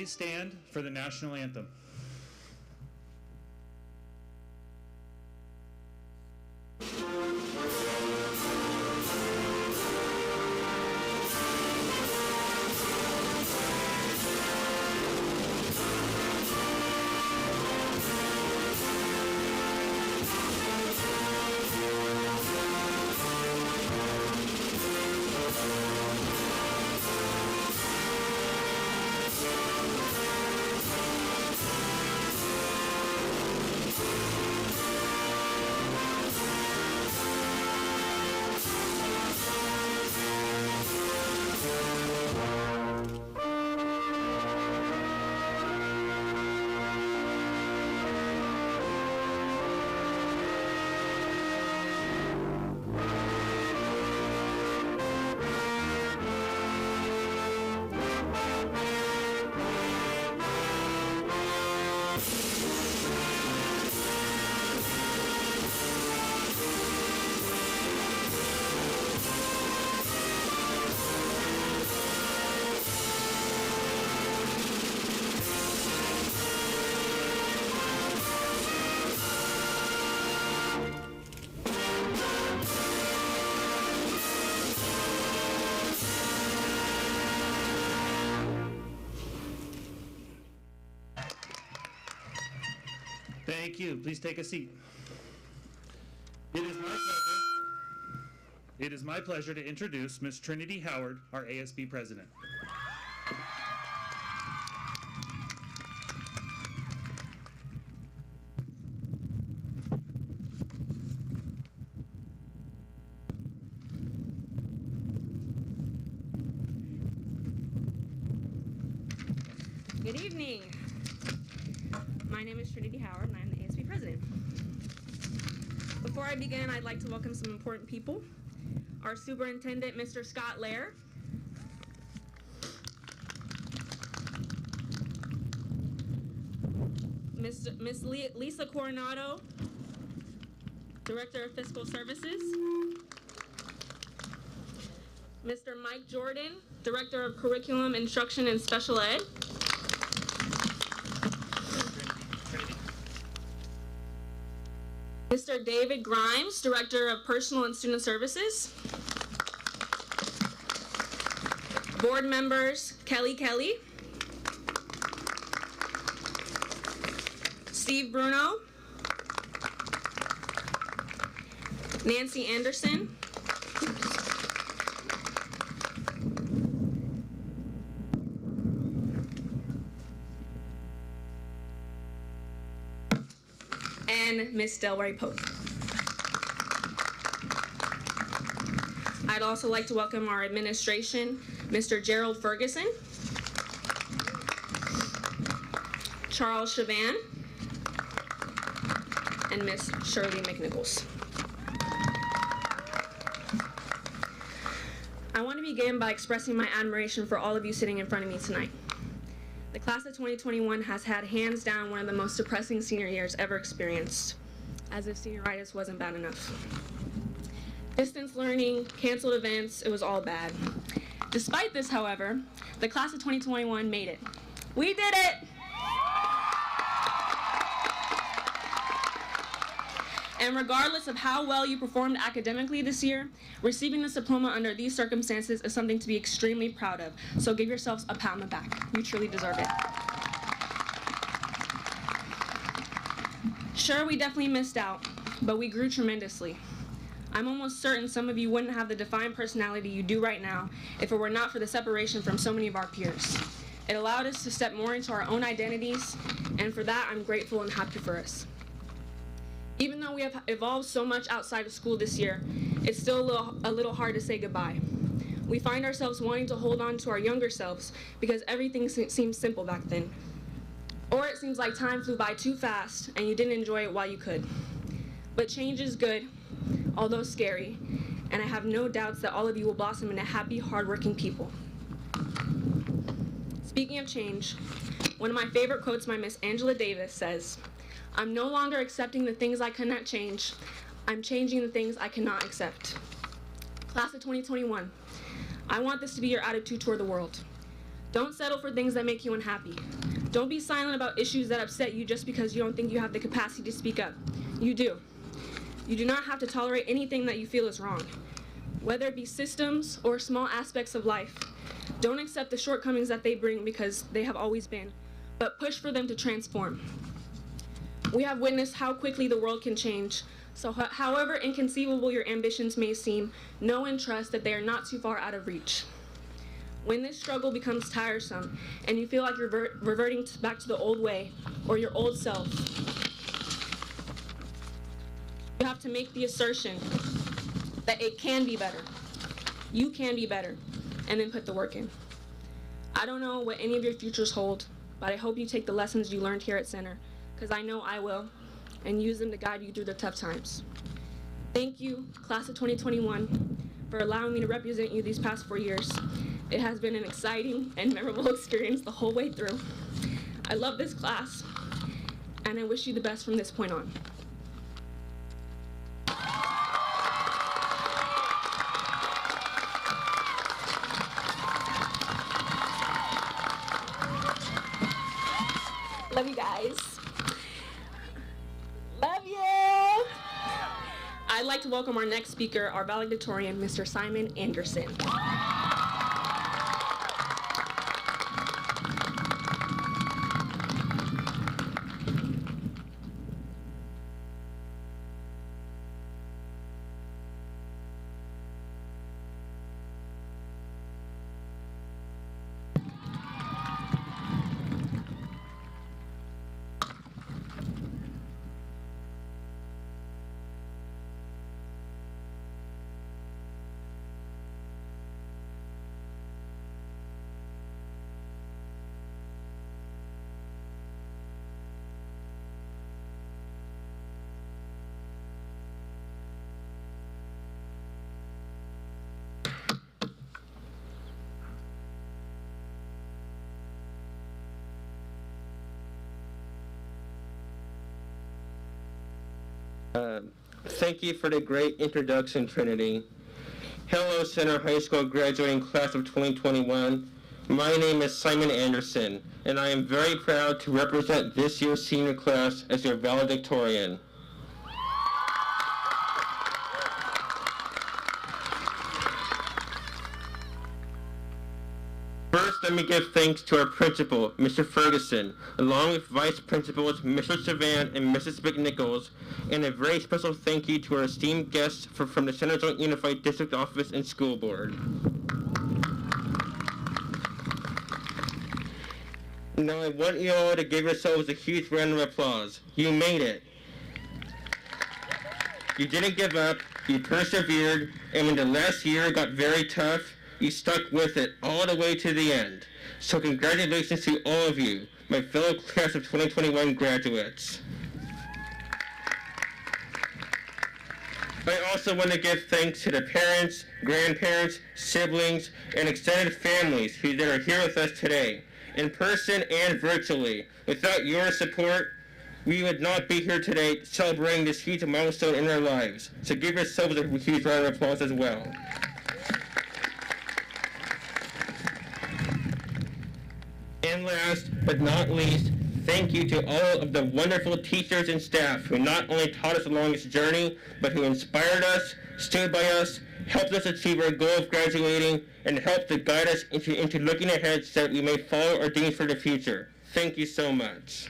please stand for the national anthem? Thank you. Please take a seat. It is my pleasure to introduce Ms. Trinity Howard, our ASB president. Good evening. My name is Trinity Howard, and I'm the ASB president. Before I begin, I'd like to welcome some important people. Our superintendent, Mr. Scott Lair. Miss Lisa Coronado, Director of Fiscal Services. Mr. Mike Jordan, Director of Curriculum, Instruction, and Special Ed. Mr. David Grimes, Director of Personal and Student Services. Board members, Kelly Kelly, Steve Bruno, Nancy Anderson, and Miss Delray Pope. I'd also like to welcome our administration, Mr. Gerald Ferguson, Charles Chavan, and Miss Shirley McNichols. I want to begin by expressing my admiration for all of you sitting in front of me tonight. The class of 2021 has had hands down one of the most depressing senior years ever experienced, as if senioritis wasn't bad enough. Distance learning, canceled events, it was all bad. Despite this, however, the class of 2021 made it. We did it! And regardless of how well you performed academically this year, receiving this diploma under these circumstances is something to be extremely proud of. So give yourselves a pat on the back. You truly deserve it. Sure, we definitely missed out, but we grew tremendously. I'm almost certain some of you wouldn't have the defined personality you do right now if it were not for the separation from so many of our peers. It allowed us to step more into our own identities, and for that, I'm grateful and happy for us. Even though we have evolved so much outside of school this year, it's still a little hard to say goodbye. We find ourselves wanting to hold on to our younger selves because everything seemed simple back then. Or it seems like time flew by too fast and you didn't enjoy it while you could. But change is good, although scary, and I have no doubts that all of you will blossom into happy, hardworking people. Speaking of change, one of my favorite quotes by Miss Angela Davis says, "I'm no longer accepting the things I cannot change. I'm changing the things I cannot accept." Class of 2021, I want this to be your attitude toward the world. Don't settle for things that make you unhappy. Don't be silent about issues that upset you just because you don't think you have the capacity to speak up. You do. You do not have to tolerate anything that you feel is wrong, whether it be systems or small aspects of life. Don't accept the shortcomings that they bring because they have always been, but push for them to transform. We have witnessed how quickly the world can change, so however inconceivable your ambitions may seem, know and trust that they are not too far out of reach. When this struggle becomes tiresome and you feel like you're reverting back to the old way or your old self, you have to make the assertion that it can be better. You can be better, and then put the work in. I don't know what any of your futures hold, but I hope you take the lessons you learned here at Center, because I know I will, and use them to guide you through the tough times. Thank you, class of 2021, for allowing me to represent you these past 4 years. It has been an exciting and memorable experience the whole way through. I love this class, and I wish you the best from this point on. Love you guys. Love you. I'd like to welcome our next speaker, our valedictorian, Mr. Simon Anderson. Thank you for the great introduction, Trinity. Hello, Center High School graduating class of 2021. My name is Simon Anderson, and I am very proud to represent this year's senior class as your valedictorian. First, let me give thanks to our principal, Mr. Ferguson, along with vice principals, Mr. Savan and Mrs. McNichols, and a very special thank you to our esteemed guests from the Center Joint Unified District Office and School Board. Now I want you all to give yourselves a huge round of applause. You made it. You didn't give up, you persevered, and when the last year got very tough, you stuck with it all the way to the end. So congratulations to all of you, my fellow class of 2021 graduates. I also want to give thanks to the parents, grandparents, siblings, and extended families that are here with us today, in person and virtually. Without your support, we would not be here today celebrating this huge milestone in our lives. So give yourselves a huge round of applause as well. And last but not least, thank you to all of the wonderful teachers and staff who not only taught us along this journey, but who inspired us, stood by us, helped us achieve our goal of graduating, and helped to guide us into looking ahead so that we may follow our dreams for the future. Thank you so much.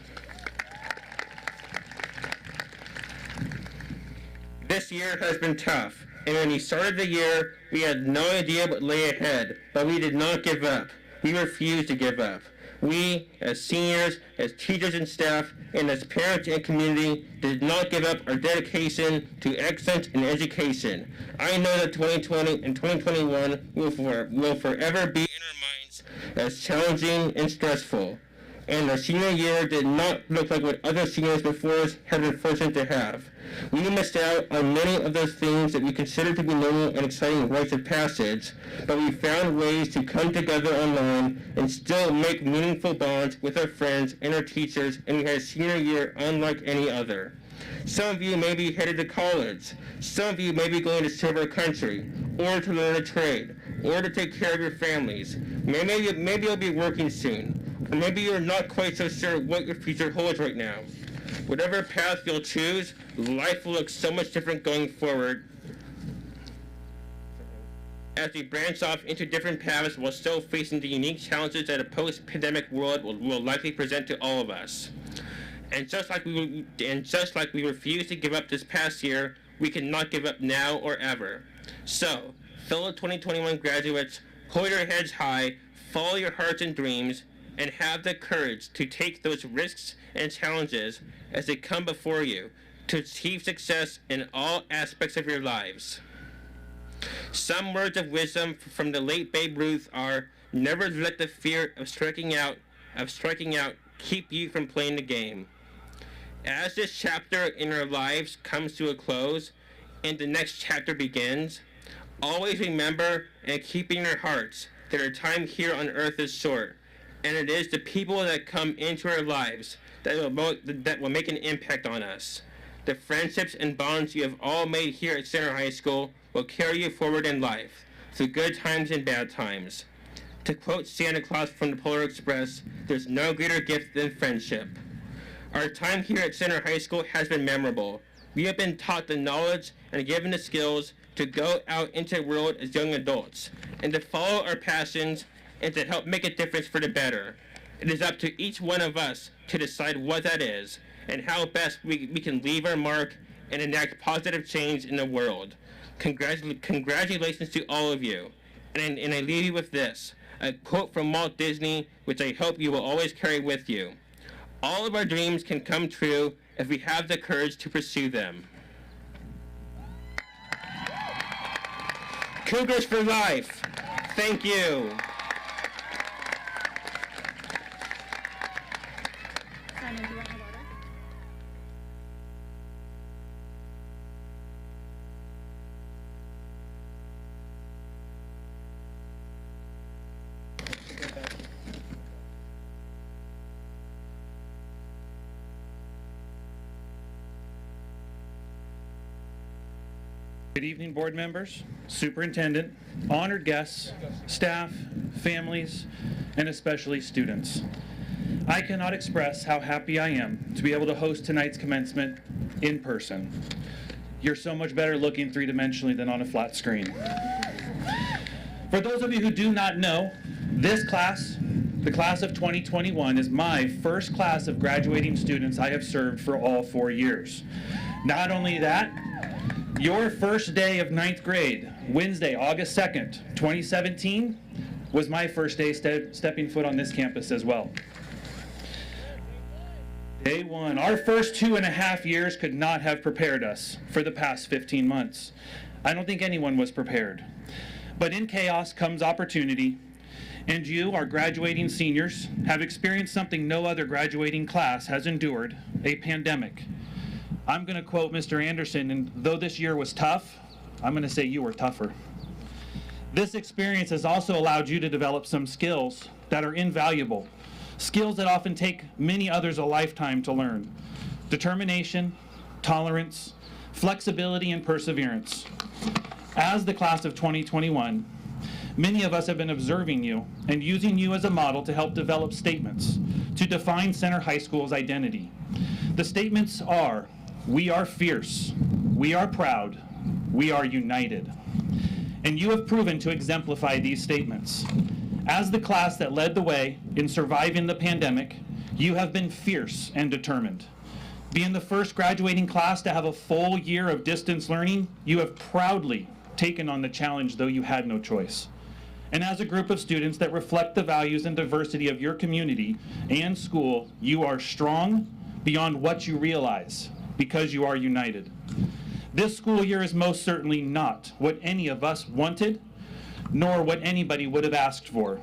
This year has been tough, and when we started the year, we had no idea what lay ahead, but we did not give up. We refused to give up. We, as seniors, as teachers and staff, and as parents and community, did not give up our dedication to excellence in education. I know that 2020 and 2021 will forever be in our minds as challenging and stressful. And our senior year did not look like what other seniors before us have been fortunate to have. We missed out on many of those things that we considered to be normal and exciting rites of passage, but we found ways to come together online and still make meaningful bonds with our friends and our teachers, and we had a senior year unlike any other. Some of you may be headed to college. Some of you may be going to serve our country or to learn a trade. or to take care of your families. Maybe you'll be working soon, or maybe you're not quite so sure what your future holds right now. Whatever path you'll choose, life will look so much different going forward as we branch off into different paths while still facing the unique challenges that a post-pandemic world will likely present to all of us. And just like we refused to give up this past year, we cannot give up now or ever. So, fellow 2021 graduates, hold your heads high, follow your hearts and dreams, and have the courage to take those risks and challenges as they come before you to achieve success in all aspects of your lives. Some words of wisdom from the late Babe Ruth are, never let the fear of striking out keep you from playing the game. As this chapter in our lives comes to a close and the next chapter begins, always remember and keep in your hearts that our time here on earth is short, and it is the people that come into our lives that will make an impact on us. The friendships and bonds you have all made here at Center High School will carry you forward in life, through good times and bad times. To quote Santa Claus from the Polar Express, there's no greater gift than friendship. Our time here at Center High School has been memorable. We have been taught the knowledge and given the skills to go out into the world as young adults, and to follow our passions and to help make a difference for the better. It is up to each one of us to decide what that is, and how best we can leave our mark and enact positive change in the world. Congratulations to all of you. And I leave you with this, a quote from Walt Disney, which I hope you will always carry with you. All of our dreams can come true if we have the courage to pursue them. Cougars for life. Thank you. Simon, do you want my water? Good evening, board members, superintendent, honored guests, staff, families, and especially students. I cannot express how happy I am to be able to host tonight's commencement in person. You're so much better looking three-dimensionally than on a flat screen. For those of you who do not know, this class, the class of 2021, is my first class of graduating students I have served for all 4 years. Not only that, your first day of 9th grade, Wednesday, August 2nd, 2017, was my first day stepping foot on this campus as well. Day one, our first 2.5 years could not have prepared us for the past 15 months. I don't think anyone was prepared. But in chaos comes opportunity, and you, our graduating seniors, have experienced something no other graduating class has endured, a pandemic. I'm going to quote Mr. Anderson, and though this year was tough, I'm going to say you were tougher. This experience has also allowed you to develop some skills that are invaluable, skills that often take many others a lifetime to learn. Determination, tolerance, flexibility, and perseverance. As the class of 2021, many of us have been observing you and using you as a model to help develop statements to define Center High School's identity. The statements are, we are fierce, we are proud, we are united. And you have proven to exemplify these statements. As the class that led the way in surviving the pandemic, you have been fierce and determined. Being the first graduating class to have a full year of distance learning, you have proudly taken on the challenge, though you had no choice. And as a group of students that reflect the values and diversity of your community and school, you are strong beyond what you realize, because you are united. This school year is most certainly not what any of us wanted, nor what anybody would have asked for.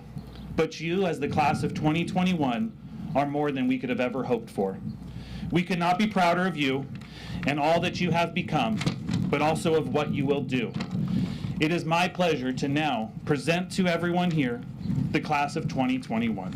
But you, as the class of 2021, are more than we could have ever hoped for. We could not be prouder of you and all that you have become, but also of what you will do. It is my pleasure to now present to everyone here the class of 2021.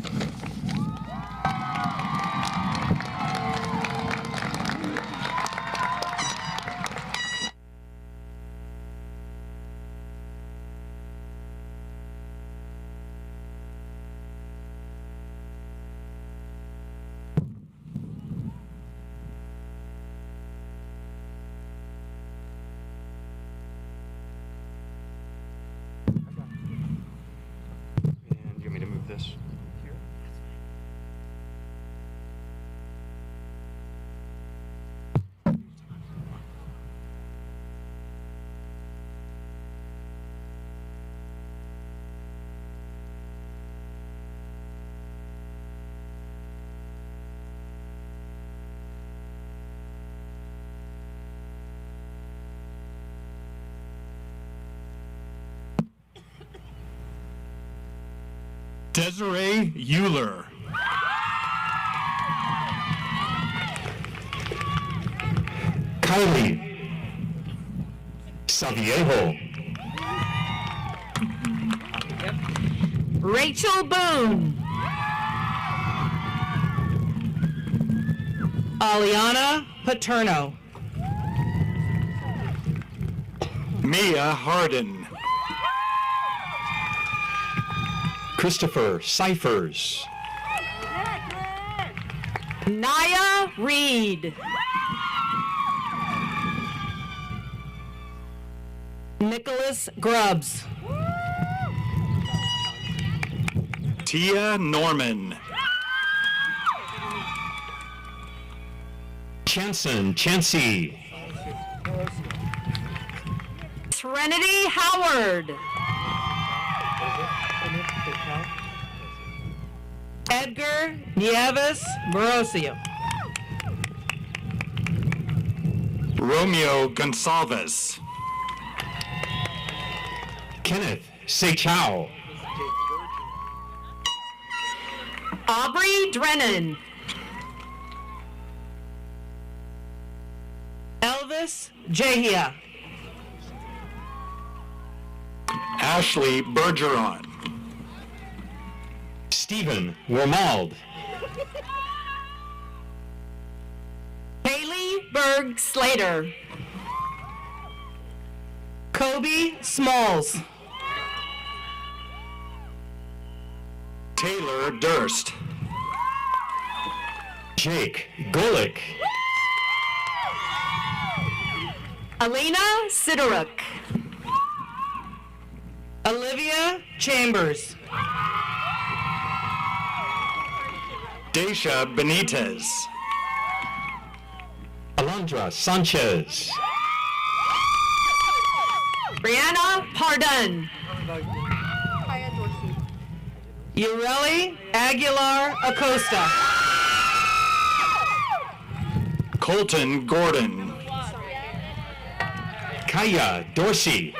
Desiree Euler. Kylie Saviejo. Rachel Boone. Aliana Paterno. Mia Harden. Christopher Cyphers. Naya Reed. Nicholas Grubbs. Tia Norman. Chancey. Trinity Howard. Edgar Nieves Morosio. Romeo Gonsalves. Kenneth Seichow. Aubrey Drennan. Elvis Jahia. Ashley Bergeron. Stephen Wormald. Haley Berg Slater. Kobe Smalls. Taylor Durst. Jake Golick. Alina Sidoruk. Olivia Chambers. Daisha Benitez. Alondra Sanchez. Brianna Pardun. Ureli Aguilar Acosta. Colton Gordon. Kaya Dorsey.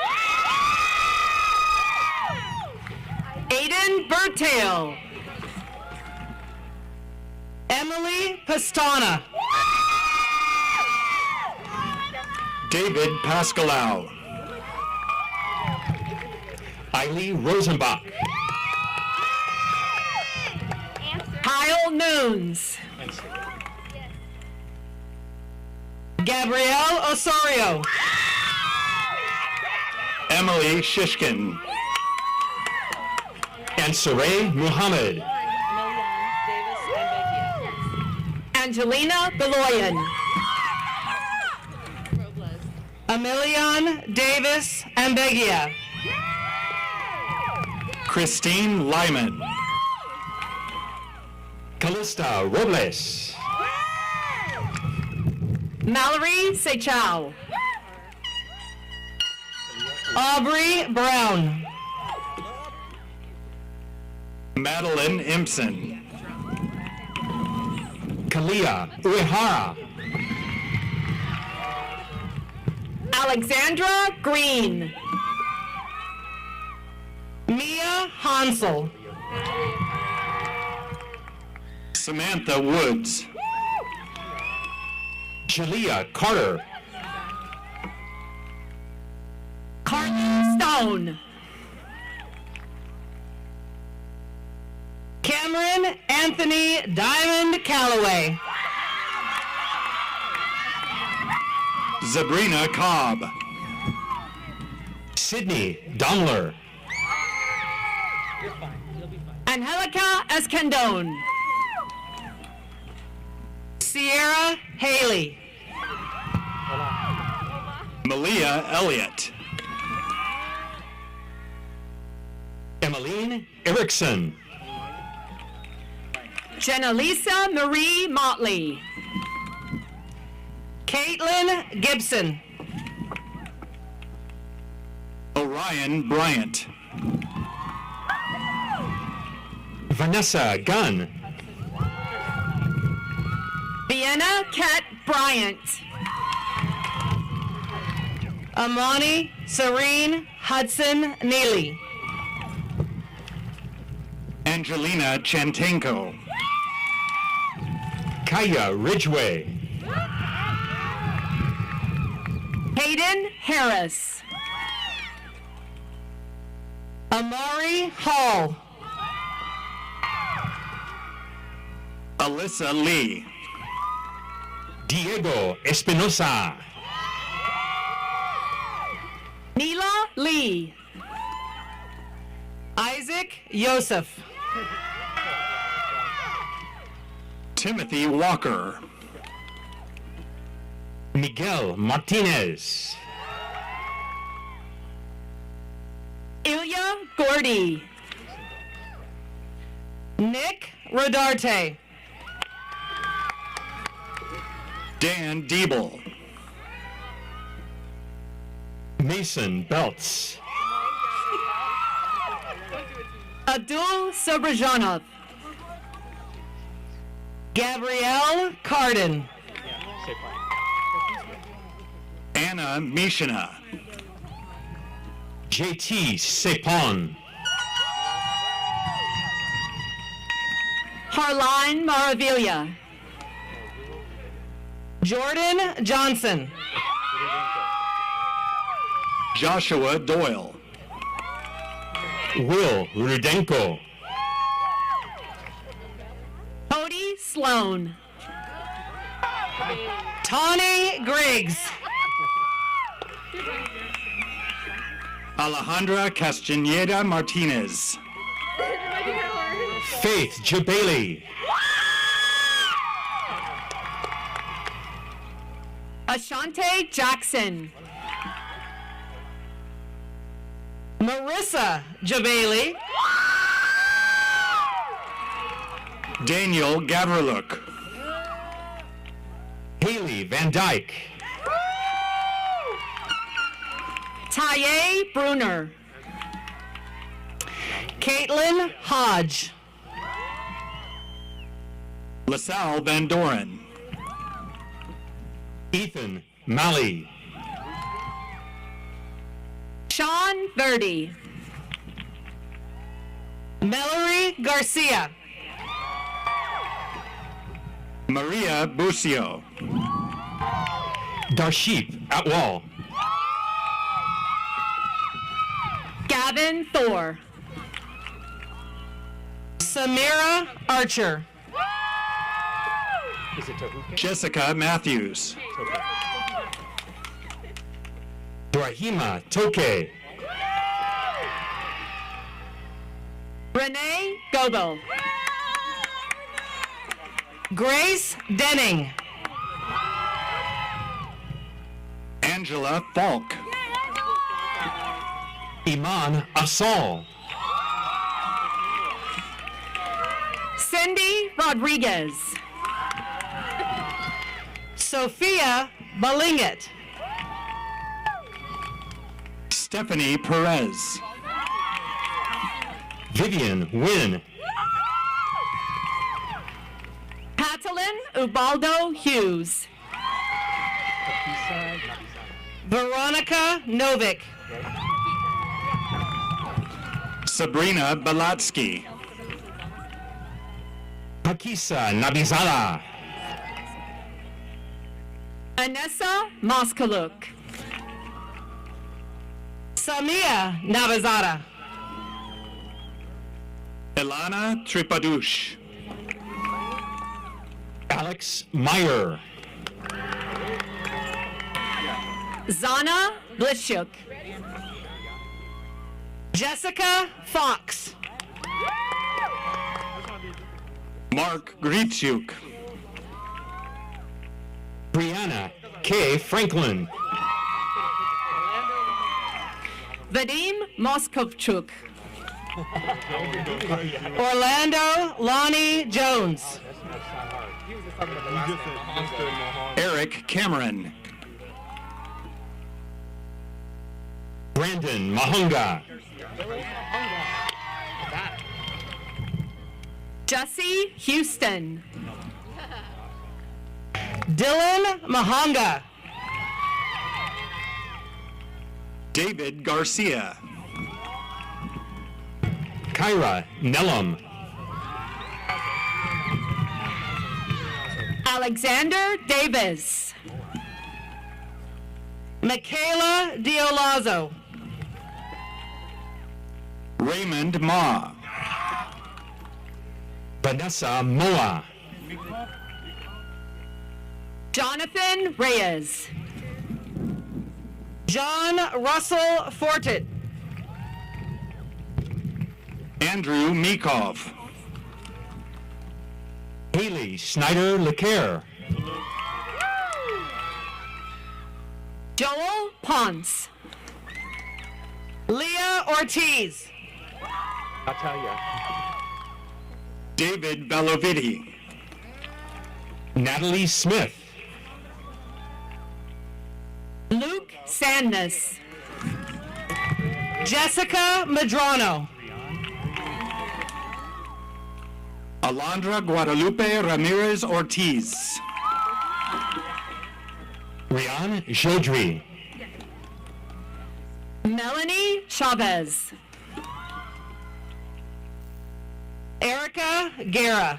Aiden Bertail. Emily Pastana. David Pascalau. Eileen Rosenbach. Kyle Noons. Gabrielle Osorio. Emily Shishkin. And Saray Muhammad. Angelina Beloyan. Emilion Davis Ambegia. Christine Lyman. Callista Robles. Mallory Seichow. Aubrey Brown. Madeline Impson. Kalia Uehara. Alexandra Green. Mia Hansel. Samantha Woods. Jalea Carter. Carly Stone. Cameron Anthony Diamond Calloway. Sabrina Cobb. Sydney Domler. Angelica Escandone. Sierra Haley. Malia Elliott. Emmeline Erickson. Jenalisa Marie Motley. Caitlin Gibson. Orion Bryant. Vanessa Gunn. Vienna Kat Bryant. Amani Serene Hudson Neely. Angelina Chantenko. Kaya Ridgway. Hayden Harris. Amari Hall. Alyssa Lee. Diego Espinosa. Neela Lee. Isaac Yosef. Timothy Walker. Miguel Martinez. Ilya Gordy. Nick Rodarte. Dan Diebel. Mason Belts. Abdul Sobrajanov. Gabrielle Carden. Anna Mishina. JT Sepon. Harline Maravilla. Jordan Johnson. Joshua Doyle. Will Rudenko. Cody Sloan. Tawny Griggs. Alejandra Castaneda Martinez. Faith Jabali. Ashante Jackson. Marissa Jabali. Daniel Gavriluk. Haley Van Dyke. Taye Bruner. Caitlin Hodge. LaSalle Van Doren. Ethan Malley. Sean Verdi. Mallory Garcia. Maria Bucio. Darship Atwal. Gavin Thor. Samira Archer. Jessica Matthews. Brahima Toke. Renee Goebel. Grace Denning. Angela Falk. Iman Asal. Cindy Rodriguez. Sophia Balingit. Stephanie Perez. Vivian Wynn. Catalin Ubaldo Hughes. Veronica Novick. Sabrina Balatsky. Pakisa Nabizala. Anessa Moskaluk. Samia Navazada. Elana Tripadush. Alex Meyer. Zana Blitzchuk. Jessica Fox. Mark Grichuk. Brianna K. Franklin. Vadim Moskovchuk. Orlando Lonnie Jones. Eric Cameron. Brandon Mahunga. Jesse Houston. Dylan Mahonga. David Garcia. Kyra Nellam. Alexander Davis. Michaela Diolazzo. Raymond Ma. Vanessa Moa. Jonathan Reyes. John Russell Fortit. Andrew Meekov. Haley Schneider LeCaire. Joel Ponce. Leah Ortiz. David Belloviti. Natalie Smith. Luke Sandness. Jessica Madrano. Alondra Guadalupe Ramirez Ortiz. Rian Jodri. Melanie Chavez. Erica Guerra.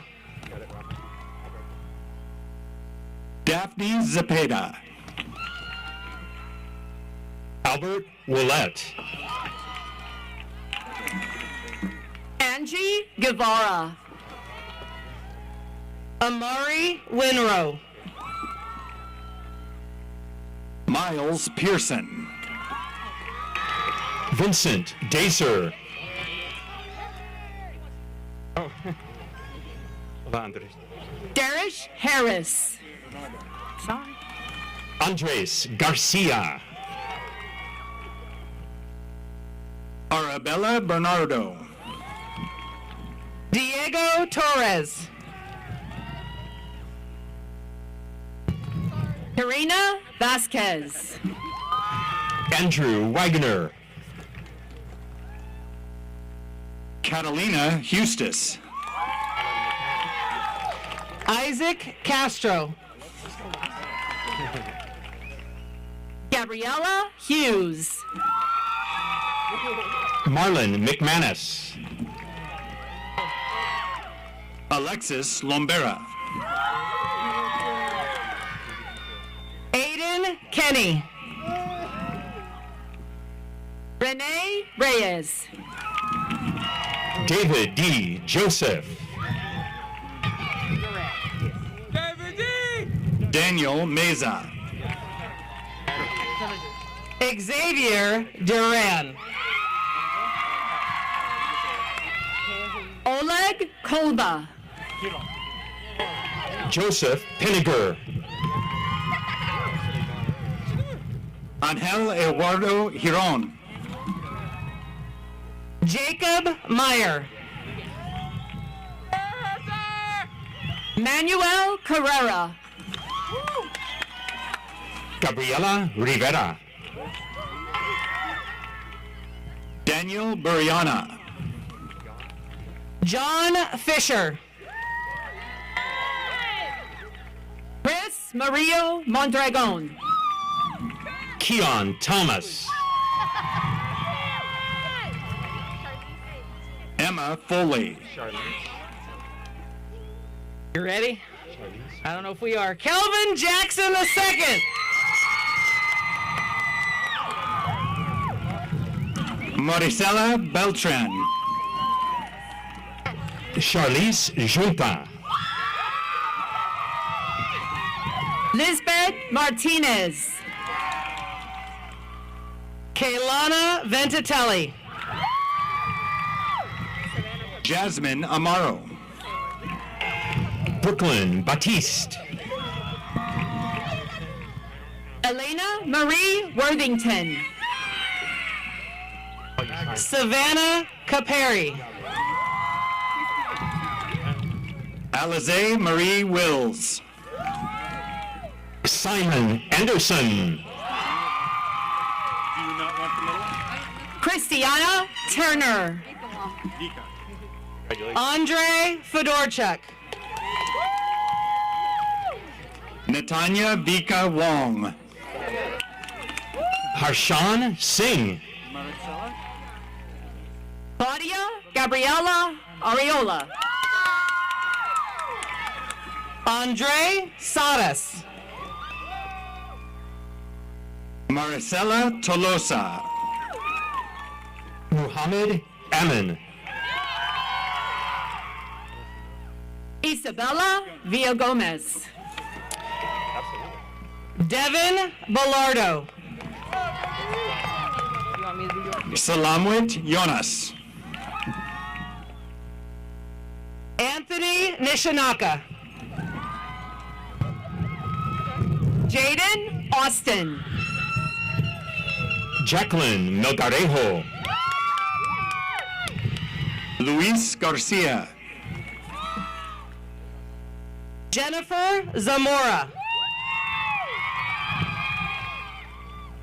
Daphne Zepeda. Albert Willett. Angie Guevara. Amari Winrow. Miles Pearson. Vincent Dacer. Darish Harris. Sorry. Andres Garcia. Arabella Bernardo. Diego Torres. Karina Vasquez. Andrew Wagner. Catalina Hustis. Isaac Castro. Gabriella Hughes. Marlon McManus. Alexis Lombera. Aiden Kenny. Renee Reyes. David D. Joseph. Daniel Meza. Xavier Duran. Oleg Kolba. Joseph Pinniger. Angel Eduardo Giron. Jacob Meyer. Manuel Carrera. Gabriela Rivera. Daniel Buriana. John Fisher. Chris Mario Mondragon. Keon Thomas. Emma Foley. You ready? I don't know if we are. Kelvin Jackson II. Maricela Beltran. Charlize Junta. Lisbeth Martinez. Kaylana Ventatelli. Jasmine Amaro. Brooklyn Batiste. Elena Marie Worthington. Savannah Caperi. Alize Marie Wills. Simon Anderson. Christiana Turner. Andre Fedorchuk. Natanya Vika Wong. Harshan Singh. Claudia Gabriela Ariola. Andre Sadas. Maricela Tolosa. Muhammad Amin. Isabella Villagomez. Devin Bellardo. Salamwit Jonas. Anthony Nishinaka. Jaden Austin. Jacqueline Melgarejo. Luis Garcia. Jennifer Zamora.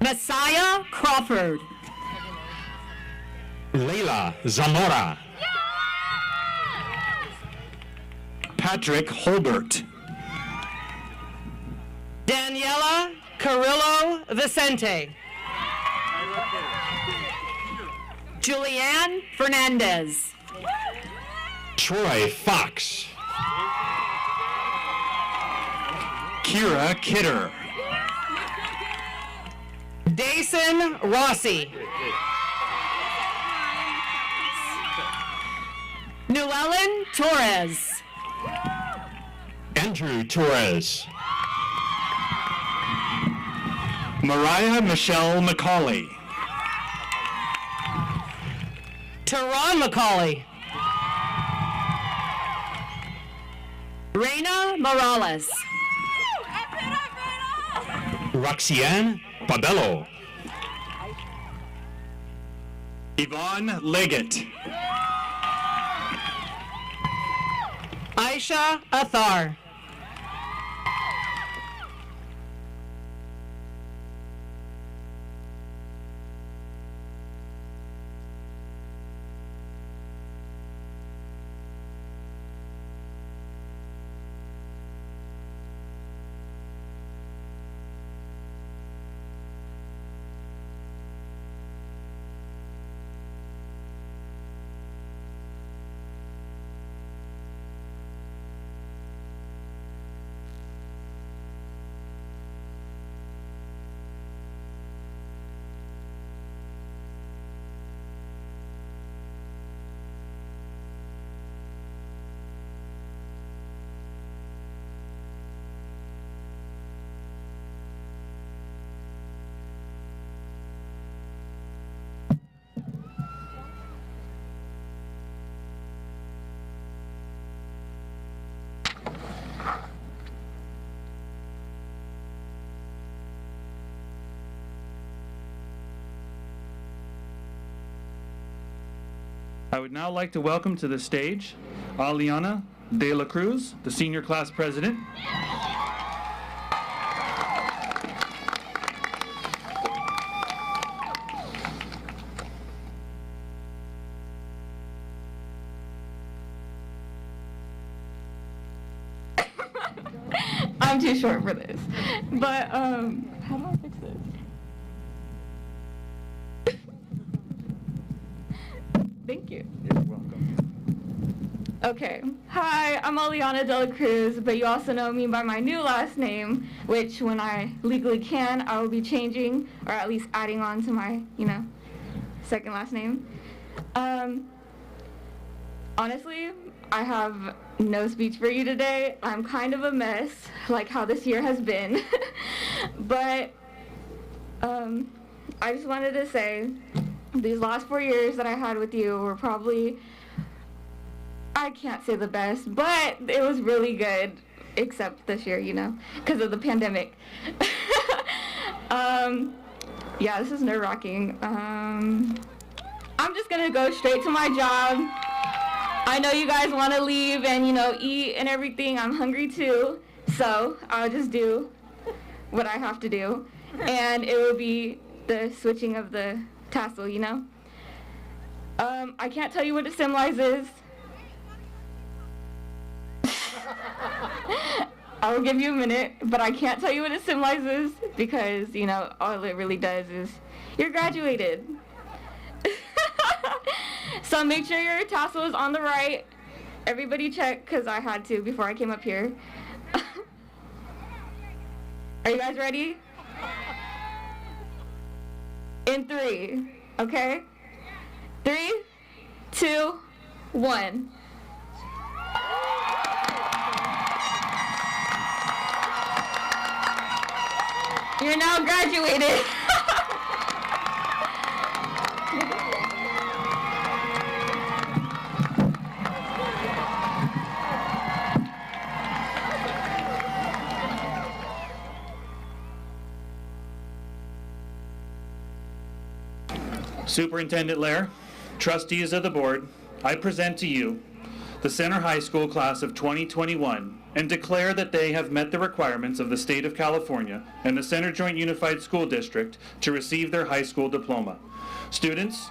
Messiah Crawford. Leila Zamora. Patrick Holbert. Daniela Carrillo Vicente. Julianne Fernandez. Troy Fox. Kira Kidder. Dason Rossi. Llewellyn Torres. Andrew Torres. Mariah Michelle McCauley. Teron McCauley. Reina Morales. Roxanne Pabello. Yvonne Leggett. Aisha Athar. I would now like to welcome to the stage Aliana De La Cruz, the senior class president. I'm too short for this. But, how do I fix this? Thank you. You're welcome. Okay. Hi, I'm Aliana De La Cruz, but you also know me by my new last name, which when I legally can, I will be changing, or at least adding on to my, second last name. Honestly, I have no speech for you today. I'm kind of a mess, like how this year has been. But I just wanted to say, these last 4 years that I had with you were probably, I can't say the best, but it was really good, except this year, because of the pandemic. Yeah, this is nerve-wracking. I'm just gonna go straight to my job. I know you guys want to leave and, eat and everything. I'm hungry too, so I'll just do what I have to do. And it will be the switching of the tassel, I can't tell you what it symbolizes. I will give you a minute, but I can't tell you what it symbolizes because, all it really does is you're graduated. So make sure your tassel is on the right. Everybody check, because I had to before I came up here. Are you guys ready? In 3, okay? 3, 2, 1. You're now graduated. Superintendent Lair, trustees of the board, I present to you the Center High School class of 2021 and declare that they have met the requirements of the state of California and the Center Joint Unified School District to receive their high school diploma. Students,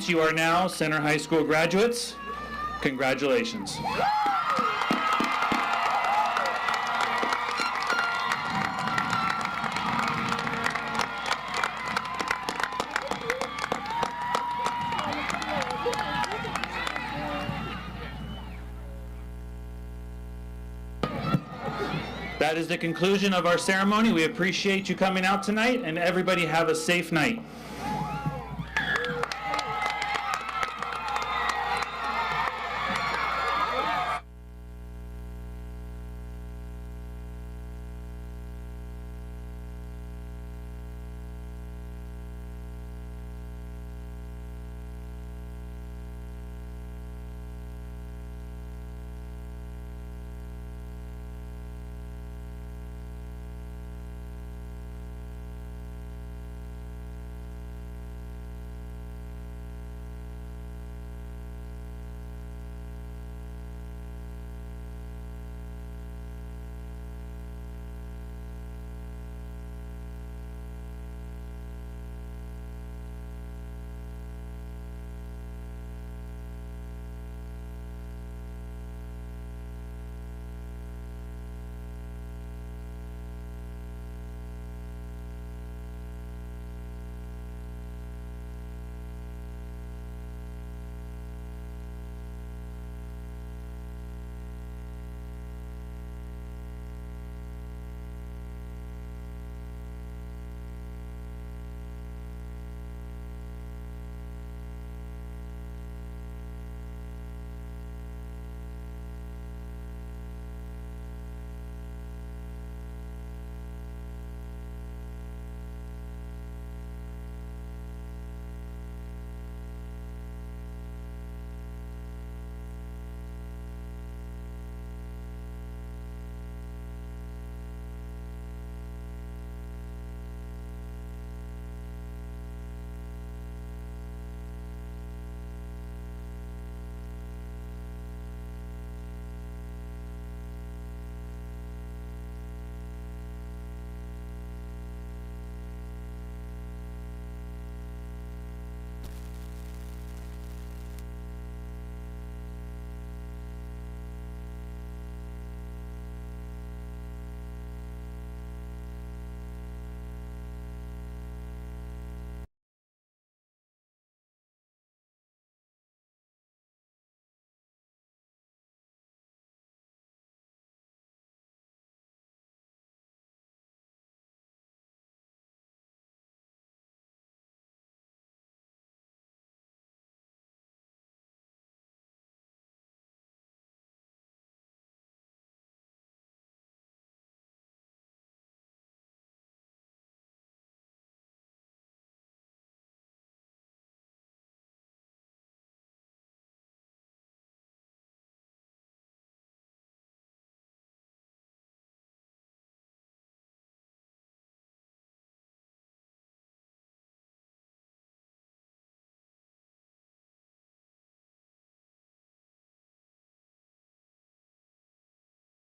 you are now Center High School graduates. Congratulations. That is the conclusion of our ceremony. We appreciate you coming out tonight, and everybody have a safe night.